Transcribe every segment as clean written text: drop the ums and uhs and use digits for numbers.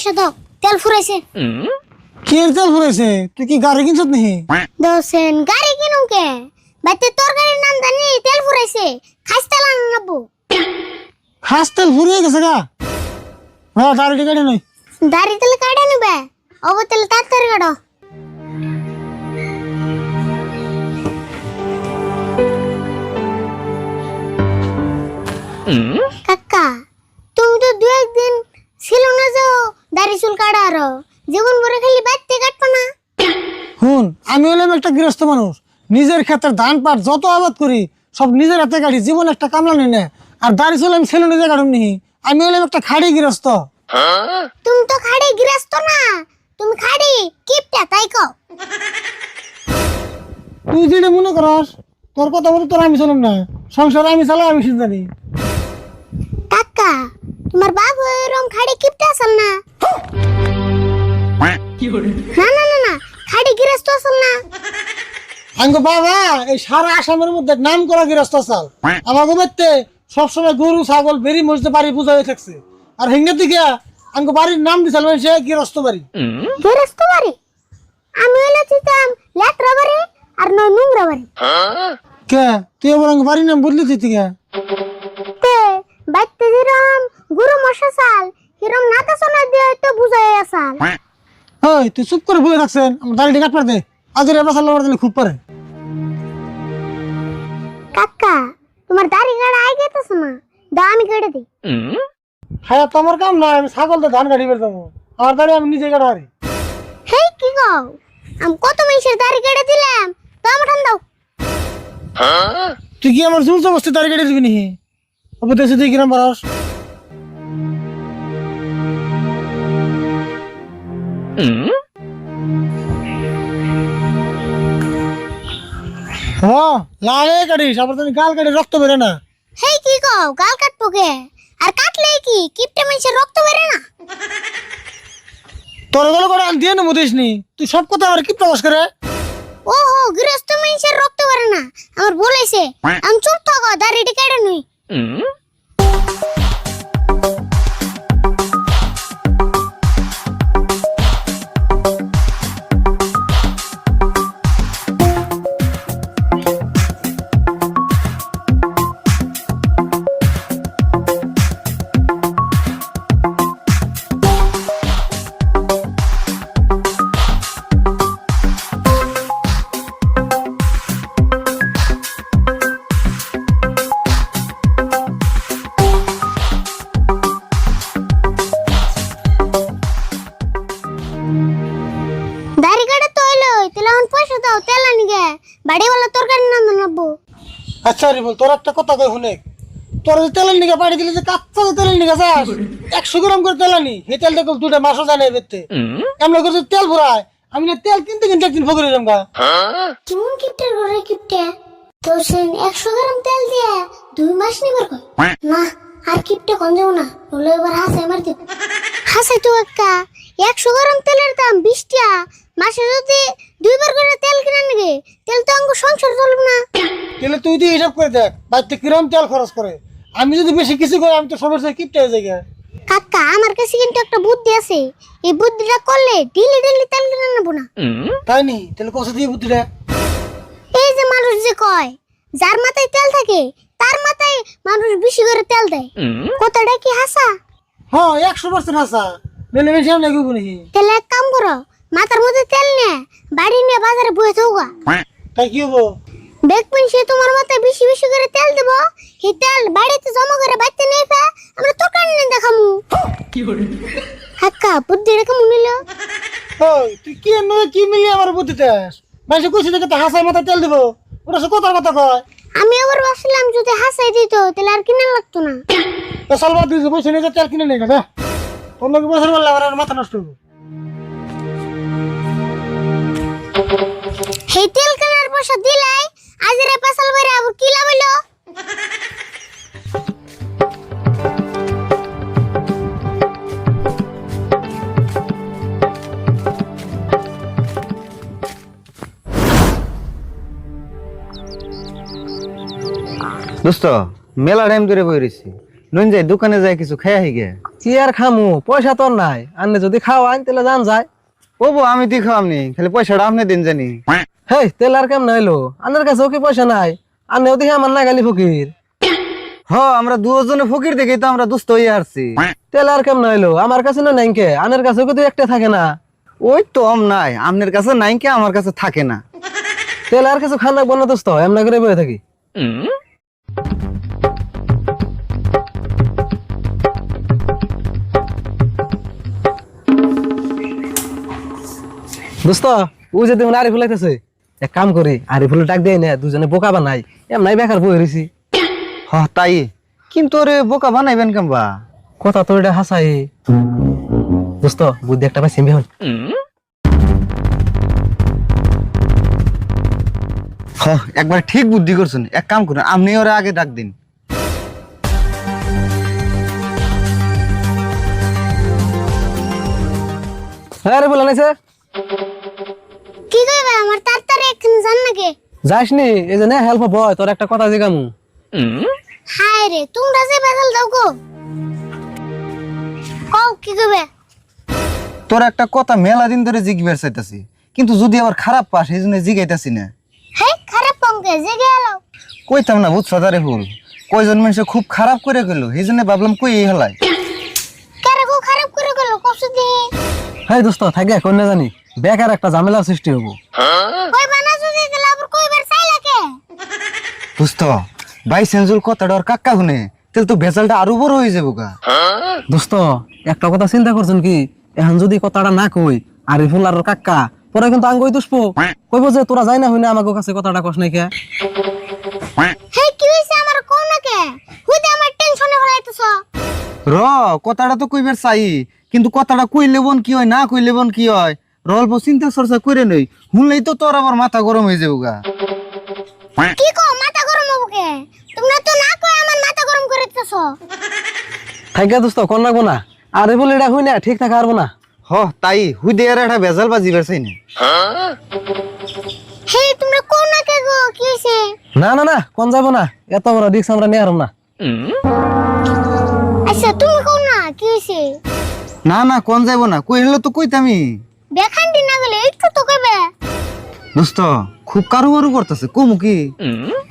পয়সা দাও, তেল ফুরাইছে। কি এর তেল ফুরাইছে? তুই কি গাড়ি কিনছত নাকি? দোসেন গাড়ি কিনুম কে? বাইতে তরকারির নাম জানি তেল ফুরাইছে, খাইতে লাগাবো। খাস তেল ফুরিয়ে গেছে গা। হ্যাঁ দাড়ি কাটে নই। দাড়ি তেল কাটে নিবে, অব তেল তাড়াতাড়ি কাটো। কাকা তুমি তো দু একদিন ছিল না যে দাড়ি চুল কাটা আরো জীবন ভরে খালি বাইতে কাটবো না। হুন, আমি হলাম একটা গৃহস্থ মানুষ। নিজের ক্ষেতের ধান পাট যত আবাদ করি সব নিজের হাতে কাটি, জীবন একটা কামলা নেই না। আর দাড়ি চুল আমি ছেলে নিজে কাটুম নি। আমি হলাম একটা খাড়ি গৃহস্থ। তুমি তো খাড়ি গৃহস্থ না, তুমি খাড়ি কিপটা, তাই কও। তুই যেটা মনে করস তোর কথা বলতে তোর আমি চলুম না। সংসার আমি চালাই, আমি সিদ্ধ জানি। কাকা তোমার বাবু এরকম খাড়ি কিপটা আসল না? না না না না, খাড়ি গৃহস্থ আসল না। আঙ্গো বাবা এই সারা আসামের মধ্যে নাম করা গৃহস্থ চাল। আমাকে বাড়তে সবসময় গরু ছাগল বেরি মসজিদে বাড়ি পূজা হয়ে থাকছে। আর হিঙ্গা থেকে আঙ্গো বাড়ির নাম দিছিল সে গৃহস্থ বাড়ি। গৃহস্থ বাড়ি? আমি হইলে চিতাম লেটরা বাড়ি আর নয় নোংরা বাড়ি। কে তুই আবার আঙ্গো বাড়ির নাম বদলে দিতি কে? তে বাইতে যেরম গুরু মশা চাল হিরম নাতা সোনা দিয়ে তো বুঝাই আসাল। ওই তুই চুপ করে বসে থাকছেন, আমার দাড়িটা কাট পার দে। আজের এবার চাল দিলে খুব পারে। কাকা তোমার দাড়ি কাটা আই গেতেছ না, দা আমি কেটে দিই। হ্যাঁ তোমার কাম না, আমি ছাগল তো ধান কাটি বের যাবো। আমার দাড়ি আমি নিজে কাটা হারি। হেই কি গো, আমি কত মানুষের দাড়ি কেটে দিলাম, তো আমার ঠান দাও। তুই কি আমার জোর জবস্তি দাড়ি কেটে দিবি নি? অব দেশে দিয়ে কিরাম পারস? হ্যাঁ লাগে কাটিস, আবার তুমি গাল কাটি রক্ত বেরো না। হেই কি গো, গাল কাটবো কে? আর কাটলে কি কিপটে মানুষের রক্ত বেরে না? তোর গেলে করে দিয়ে নেবো দিস নি। তুই সব কথা আমার কি প্রকাশ করে? ওহো, গৃহস্থ মানুষের রক্ত বেরে না আমার বলেছে। আমি চুপ থাকো, দাড়িটি কেটে নই। দাড়ি কাটা তো হইলো, তাহলে এখন পয়সা দাও, তেল আনি গে। বাড়িওয়ালা তরকারি নাম নাবো। আচ্ছা রে বল, তোর একটা কথা কই শুনে। তোর যে তেলের নিগা পাড়ি দিলে যে কাচ্চা তেলের নিগা যাস 100 গ্রাম করে তেল আনি, সেই তেল দেখো দুটা মাসও জানে বেতে। এমন করে তেল ভরায়, আমি না তেল কিনতে কিনতে একদিন ফকরে যাম গা। কেমন কিপটে ঘরে কিপটে, তো সে 100 গ্রাম তেল দিয়ে 2 মাস নিবার কয় না। আর কিপটে কোন যাও না, বলে এবার হাসাই মার দিব। হাসাই তো একা 100 গ্রাম তেলের দাম 20 টাকা। মাসে যদি 2 বার করে তেল কিনা নিগে, তেল তো আঙ্গু সংসার চলবে না। তাহলে তুই দিয়ে হিসাব করে দেখ বাড়িতে কিরম তেল খরচ করে। আমি যদি বেশি কিছু করি আমি তো সবার সাথে কিপটে হয়ে যাই গা। কাকা আমার কাছে কিন্তু একটা বুদ্ধি আছে, এই বুদ্ধিটা করলে ডেলি ডেলি তেল কিনে নেব না। তাই নি? তাহলে কষা দিয়ে বুদ্ধিটা। এই যে মানুষ যে কয় যার মাথায় তেল থাকে তার মাথায় মানুষ বেশি করে তেল দেয়, কথাটা কি হাসা? হ্যাঁ 100% হাসা। মেলে বেশি আমি লাগবে নাকি? তাহলে এক কাম করো, মাথার মধ্যে তেল নিয়ে বাড়ি নিয়ে বাজারে বয়ে থাকা। তাই কি হবো? দেখবেন সে তোমার মাথায় বেশি বেশি করে তেল দেবো, সেই তেল বাড়িতে জমা করে বাড়িতে নিয়ে ফে আমরা দোকানে নিয়ে দেখামু। কাকা বুদ্ধিটা কেমন নিল? ওই তুই কি কি মিলিয়ে আমার বুদ্ধিতে আস? মানুষ কইছে দেখে হাসার মাথায় তেল দিব, ওটা সে কথার কথা কয়। আমি আবার ভাবছিলাম যদি হাসাই দিত তাহলে আর কিনা লাগতো না। তো সালবার দিয়ে পয়সা নিয়ে তেল কিনে নেই গা। অন্য কি বছর বললে আমার মাথা নষ্ট হবো। সেই তেল কেনার পয়সা দিলাই আজরে পেছাল বাইরে আবার কি লাভ হইলো? দোস্ত মেলা টাইম ধরে বই রয়েছি, নুন যাই দোকানে যাই কিছু খাই আহি গে। কি আর খামু, পয়সা তোর নাই, আনলে যদি খাও আইন তাহলে জান যায়। ও বউ আমি দি খাওয়ামনি, খালি পয়সাটা আপনি দিন জানি। হেই তেল আর কেমন হইলো, আনের কাছেও কি পয়সা নাই? আনেও দেখি আমার না গালি ফকির। হ আমরা দুজনে ফকির দেখি তো আমরা দুস্থ হয়ে আসছি। তেল আর কেমন হইলো, আমার কাছে না নাই কে, আনের কাছেও কিন্তু একটা থাকে না। ওই তো নাই, আপনার কাছে নাই কে আমার কাছে থাকে না। তেল আর কিছু খান রাখবো না দোস্ত, এমনা করে বয়ে থাকি। দোস্ত ও যে দেখুন আরিফুল আইতেছে, এক কাম করি আরিফুল ডাক দেয় না, দুজনে বোকা বানাই, এমনাই বেকার বই রয়েছি। হ তাই, কিন্তু ওরে বোকা বানাইবেন কেমবা? কথা তো এটা হাসাই। দোস্ত বুদ্ধি একটা পাইছি হন। হ একবার ঠিক বুদ্ধি করছেন, এক কাম করুন আপনি ওরে আগে ডাক দিন। হ্যাঁ আরিফুল আনাইছে। কি কইবা আমার তাড়াতাড়ি এখানে যান নাকি? যাস নি, এই যে না হেল্প বয়, তোর একটা কথা জিগামু। হায় রে তোমরা যে বেজাল দাও গো। কও কি কইবে? তোর একটা কথা মেলা দিন ধরে জিজ্ঞেস চাইতাছি, কিন্তু যদি আবার খারাপ পাস এই জন্য জিগাইতাছি না। হে খারাপ পঙ্কে জেগে এলো। কইতাম না বুঝছ তারে ফুল, কয়জন মানুষ খুব খারাপ করে গেল, এই জন্য ভাবলাম কই হেলাই। কারে গো খারাপ করে গেল কষ্ট দি। হ্যাঁ দোস্ত থাকে কোন না জানি, বেকার একটা ঝামেলার সৃষ্টি হবো। কইবা না যদি দিলে আবার কইবার চাইলা কে? বুঝতো ভাই সেঞ্জুর কথাটা আর কাকা শুনে তাহলে তো ভেজালটা আরো বড় হয়ে যাবো গা। দোস্ত একটা কথা চিন্তা করছেন কি, এখন যদি কথাটা না কই আরিফুল আর ওর কাকা পরে কিন্তু আঙ্গুই দুষবো, কইবো যে তোরা যাই না হই না আমাকে কাছে কথাটা কস নাই কে। হে কি হইছে আমার কোন না কে? হুইতে আমার টেনশনে হলাইতেছ। র কথাটা তো কইবার চাই, কিন্তু কথাটা কইলে বোন কি হয় না কইলে বোন কি হয়, র অল্প চিন্তা চর্চা করে নই, শুনলেই তো তোর আবার মাথা গরম হয়ে যাবো গা। কি কো মাথা গরম হবো কে? তোমরা তো না কই আমার মাথা গরম করিতেছ। থাকে দোস্ত কোন রাখবো না, আরিফুল এটা হই না ঠিক থাকে পারবো না। হ তাই হুই দিয়ে একটা ভেজাল বাজিবার চাই না। হে তোমরা কোন না কে গো কি হইছে? না না না কোন যাবো না, এত বড় রিক্স আমরা নিয়ে আরম না। আচ্ছা তুমি কোন না কি হইছে? না না কোন যাইব না, কই হলো তো কইতামি। বেখান্তি না গেলে একটু তো কইবে। দোস্ত খুব কারুবারু করতেছে কমু কি?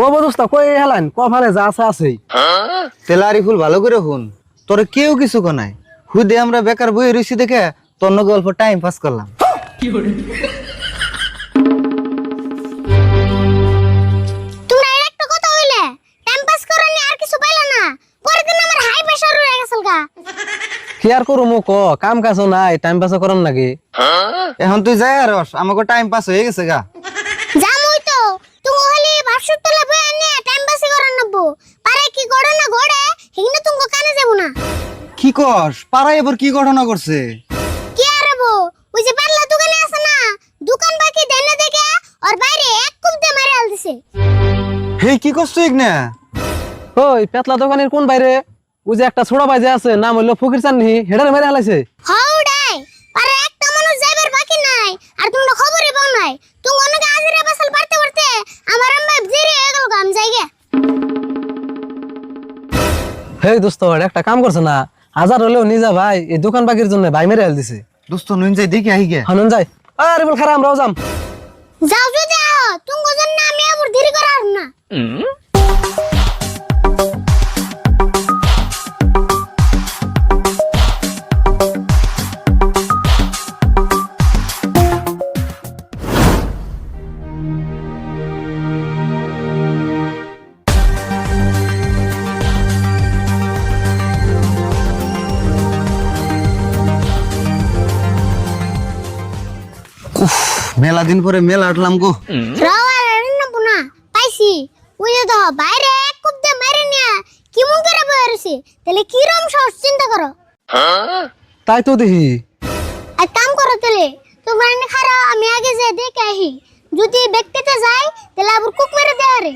ও দোস্ত কই হেলান কফালে যা আছে আছেই। তেলারি ফুল ভালো করে শুন, তোরে কেউ কিছু কনাই, হুই দিয়ে আমরা বেকার বই রইছি দেখে তোর নগে অল্প টাইম পাস করলাম। তোমরা এর একটা কথা হইলে টাইম পাস করনি আর কিছু পাইলা না, পরে দিন আমার হাই প্রেসার হয়ে গেছিল গা। কি আর করু মো ক, কাম কাজ নাই, টাইম পাস করার নাকি। এখন তুই যাই আর আমাকে টাইম পাস হয়ে গেছে গা। জামুই তো তুমি হলি ভাবসুর তলে বই আনি টাইম পাস করার নব্বো, পারে কি গড়ে না গড়ে হিগনা তুমি কানে যাব না। কি কস পাড়ায় এবার কি ঘটনা করছে? কি আর হবো, ওই যে পারলা দোকানে আছে না, দোকান বাকি দেন না দেখে আর বাইরে এক কুপ দিয়ে মারে আল দিছে। হে কি করছ এক না? ওই পেতলা দোকানের কোন বাইরে, ওই যে একটা ছোট বাইজে আছে নাম হইলো ফকির চাননি, হেডার মেরে হালাইছে। হাউডাই পারে একটা মানুষ যাইবার বাকি নাই, আর তোমরা খবরই পাও নাই। তুমি অনেকে আজিরা বাসাল পারতে পারতে আমার আম্মা জেরে হয়ে গেল গাম জায়গা। হে দোস্ত একটা কাম করছে না, হাজার হলেও নিজা ভাই এই দোকান বাকির জন্য ভাই মেরে হাল দিছে। দোস্ত নুন যাই দেখি আহি গে। হানুন যাই, আরে বল খারাপ আমরাও যাম। যাও যদি আও তুমি জন্য আমি আবার দেরি করার না। মেলা দিন পরে মেলা আটলাম গো। রাওয়ার না বুনা পাইছি, ওই যে তো বাইরে এক কুপ দিয়ে মারে নিয়া কি মন করে বইরছি, তাহলে কি রকম সাহস চিন্তা করো। তাই তো দেখি। এক কাম করো তাহলে তোমার নে খারা আমি আগে যে দেখে আহি, যদি ব্যক্তিতে যাই তাহলে আবার কুক মেরে দেয় রে।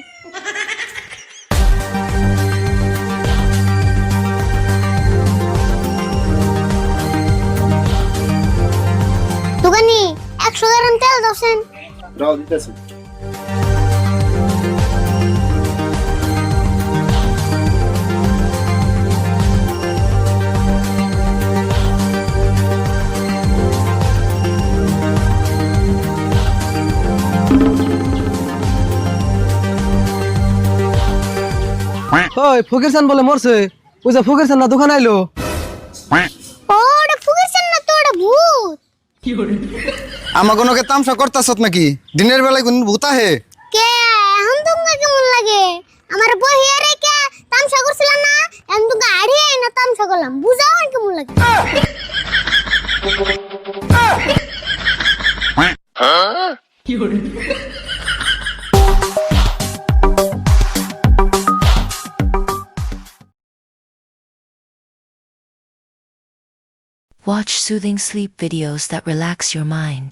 দোকানি 100 গ্রাম তেল দছেন। রাও দিতেছি। ওই ফকির চান বলে মরছে, ওই যে ফকির চান না দোকান আইলো। ওটা ফুকেছেন না তো, ওটা ভূত। আমার কোনোকে তামসা করতাছত নাকি? দিনের বেলায় কোন ভূত আহে? কে এখন তোমাকে কেমন লাগে? আমার বহিয়া রেখে তামসা করছিলাম না, এখন তো গাড়ি না তামসা করলাম, বুঝাও আর কেমন লাগে? Watch soothing sleep videos that relax your mind.